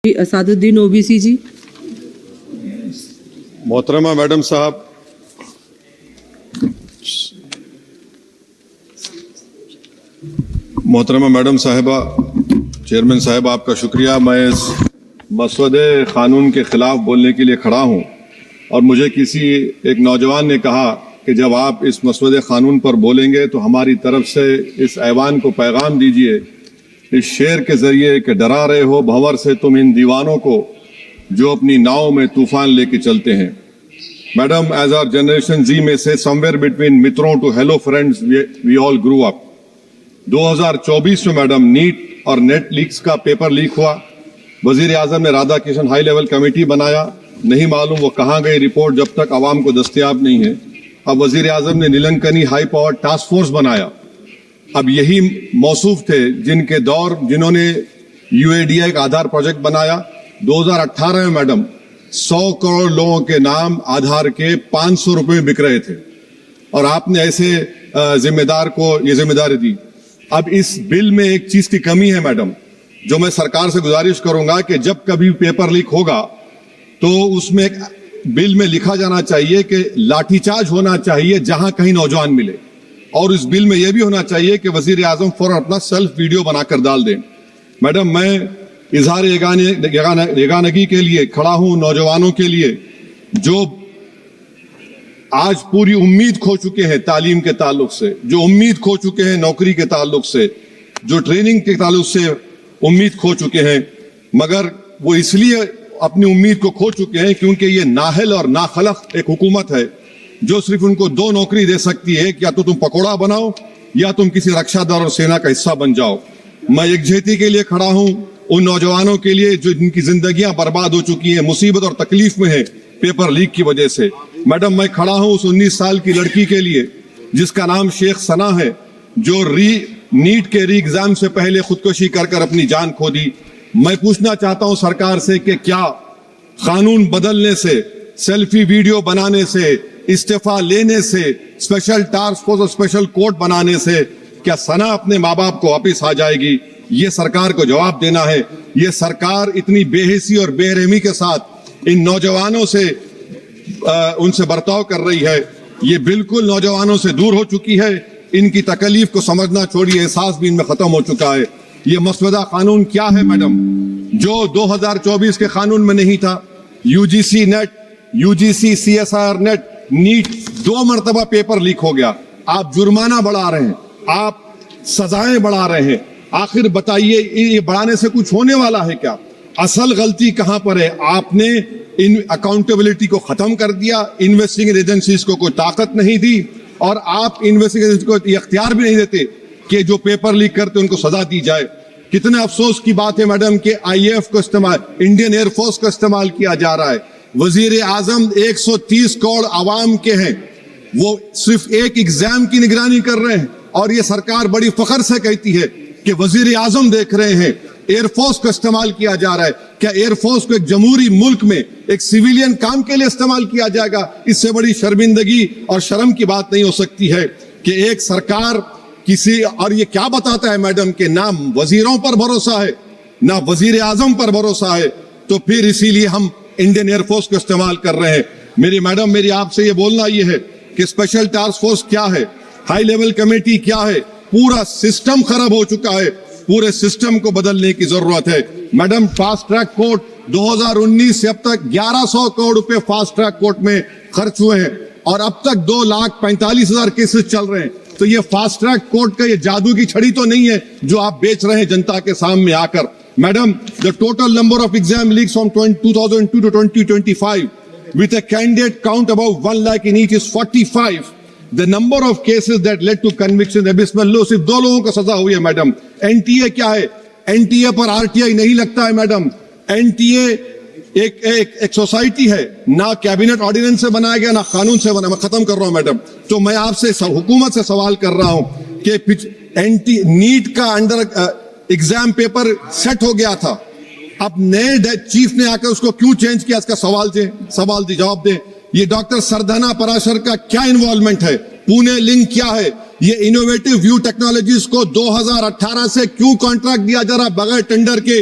اسادالدین اوبیسی جی. محترمہ میڈم صاحب، محترمہ میڈم صاحبہ، چیئرمین صاحب آپ کا شکریہ. میں اس مسودے قانون کے خلاف بولنے کے لیے کھڑا ہوں، اور مجھے کسی ایک نوجوان نے کہا کہ جب آپ اس مسودے قانون پر بولیں گے تو ہماری طرف سے اس ایوان کو پیغام دیجئے اس شعر کے ذریعے کہ ڈرا رہے ہو بھنور سے تم ان دیوانوں کو جو اپنی ناؤ میں طوفان لے کے چلتے ہیں. Madam, as our generation Z may say, somewhere between متروں to hello friends we all grew up. 2024 میں میڈم نیٹ اور نیٹ لیکس کا پیپر لیک ہوا. وزیر اعظم نے Radha Krishan high level committee بنایا. نہیں معلوم وہ کہاں گئی رپورٹ جب تک عوام کو دستیاب نہیں ہے. اب وزیر اعظم نے نیلنکنی ہائی پاور ٹاسک فورس بنایا. اب یہی موصوف تھے جنہوں نے UADI کا آدھار پروجیکٹ بنایا. 2018 میں میڈم 100 کروڑ لوگوں کے نام آدھار کے 500 روپے میں بک رہے تھے، اور آپ نے ایسے ذمہ دار کو یہ ذمہ داری دی. اب اس بل میں ایک چیز کی کمی ہے میڈم، جو میں سرکار سے گزارش کروں گا کہ جب کبھی پیپر لیک ہوگا تو اس میں بل میں لکھا جانا چاہیے کہ لاٹھی چارج ہونا چاہیے جہاں کہیں نوجوان ملے، اور اس بل میں یہ بھی ہونا چاہیے کہ وزیر اعظم فوراً اپنا سیلف ویڈیو بنا کر ڈال دیں. میڈم, میں اظہار یگانگی کے لیے کھڑا ہوں نوجوانوں کے لیے جو آج پوری امید کھو چکے ہیں تعلیم کے تعلق سے، جو امید کھو چکے ہیں نوکری کے تعلق سے، جو ٹریننگ کے تعلق سے امید کھو چکے ہیں. مگر وہ اس لیے اپنی امید کو کھو چکے ہیں کیونکہ یہ نااہل اور ناخلق ایک حکومت ہے جو صرف ان کو 2 نوکری دے سکتی ہے، یا تو تم پکوڑا بناؤ یا تم کسی رکشا دار اور سینا کا حصہ بن جاؤ. میں یکجہتی کے لیے کھڑا ہوں ان نوجوانوں کے لیے جو جن کی زندگیاں برباد ہو چکی ہیں، مصیبت اور تکلیف میں ہیں پیپر لیک کی وجہ سے. میڈم, میں کھڑا ہوں اس 19 سال کی لڑکی کے لیے جس کا نام شیخ ثنا ہے، جو نیٹ کے ری ایگزام سے پہلے خودکشی کر اپنی جان کھو دی. میں پوچھنا چاہتا ہوں سرکار سے کہ کیا قانون بدلنے سے، سیلفی ویڈیو بنانے سے، استعفیٰ لینے سے، اسپیشل ٹاسک فورس اور اسپیشل کورٹ بنانے سے کیا ثنا اپنے ماں باپ کو واپس آ جائے گی؟ یہ سرکار کو جواب دینا ہے. یہ سرکار اتنی بے حسی اور بے رحمی کے ساتھ ان نوجوانوں سے ان سے برتاؤ کر رہی ہے. یہ بالکل نوجوانوں سے دور ہو چکی ہے. ان کی تکلیف کو سمجھنا چھوڑیے، احساس بھی ان میں ختم ہو چکا ہے. یہ مسودہ قانون کیا ہے میڈم جو 2024 کے قانون میں نہیں تھا؟ UGC NET, UGC CSIR NET, NET 2 مرتبہ پیپر لیک ہو گیا. آپ جرمانہ بڑھا رہے ہیں، آپ سزائیں بڑھا رہے ہیں. آخر بتائیے یہ بڑھانے سے کچھ ہونے والا ہے کیا؟ اصل غلطی کہاں پر ہے؟ آپ نے ان اکاؤنٹیبلٹی کو ختم کر دیا، انویسٹیگیشن ایجنسیز کو کوئی طاقت نہیں دی، اور آپ انویسٹیگیشن کو یہ اختیار بھی نہیں دیتے کہ جو پیپر لیک کرتے ان کو سزا دی جائے. کتنے افسوس کی بات ہے میڈم کہ IAF کو استعمال، انڈین ایئر فورس کو استعمال کیا جا رہا ہے. وزیر اعظم 130 کروڑ عوام کے ہیں، وہ صرف ایک ایگزام کی نگرانی کر رہے ہیں، اور یہ سرکار بڑی فخر سے کہتی ہے کہ وزیر اعظم دیکھ رہے ہیں. ایئر فورس کو استعمال کیا جا رہا ہے. کیا ایئر فورس کو ایک جمہوری ملک میں ایک سیویلین کام کے لیے استعمال کیا جائے گا؟ اس سے بڑی شرمندگی اور شرم کی بات نہیں ہو سکتی ہے کہ ایک سرکار کسی، اور یہ کیا بتاتا ہے میڈم کہ نہ وزیروں پر بھروسہ ہے نہ وزیر اعظم پر بھروسہ ہے، تو پھر اسی لیے ہم انڈین ایئر فورس کو استعمال کر رہے ہیں. میری میڈم، میری آپ سے یہ بولنا یہ ہے کہ اسپیشل ٹاسک فورس کیا ہے، ہائی لیول کمیٹی کیا ہے؟ پورا سسٹم خراب ہو چکا ہے. پورے سسٹم کو بدلنے کی ضرورت ہے. میڈم, فاسٹ ٹریک کورٹ 2019 سے اب تک 1100 کروڑ روپے فاسٹ ٹریک کورٹ میں خرچ ہوئے ہیں، اور اب تک 2,45,000 کیسز چل رہے ہیں. تو یہ فاسٹ ٹریک کورٹ کا یہ جادو کی چھڑی تو نہیں ہے جو آپ بیچ رہے ہیں جنتا کے سامنے آ کر. Madam, the total number of exam leaks from 2002 to 2025 with a candidate count above 1 lakh in each is 45. The number of cases that led to conviction abysmal low. صرف 2 لوگوں کو سزا ہوئی ہے میڈم. NTA کیا ہے؟ NTA پر RTI نہیں لگتا ہے میڈم. NTA ایک سوسائٹی ہے، نہ کیبنٹ آرڈیننس سے بنایا گیا نہ قانون سے بنایا. میں ختم کر رہا ہوں میڈم. تو میں آپ سے حکومت سے سوال کر رہا ہوں کہ نیٹ کا انڈر ایگزام پیپر سیٹ ہو گیا تھا، اب نئے چیف نے آ کر اس کو کیوں چینج کیا؟ اس کا سوال جواب دیں. یہ ڈاکٹر سردھنا پراشر کا کیا انوالومنٹ ہے؟ پونے لنک کیا ہے؟ یہ انوویٹو ویو ٹیکنالوجیز کو 2018 سے کیوں کانٹریکٹ دیا جا رہا بغیر ٹینڈر کے؟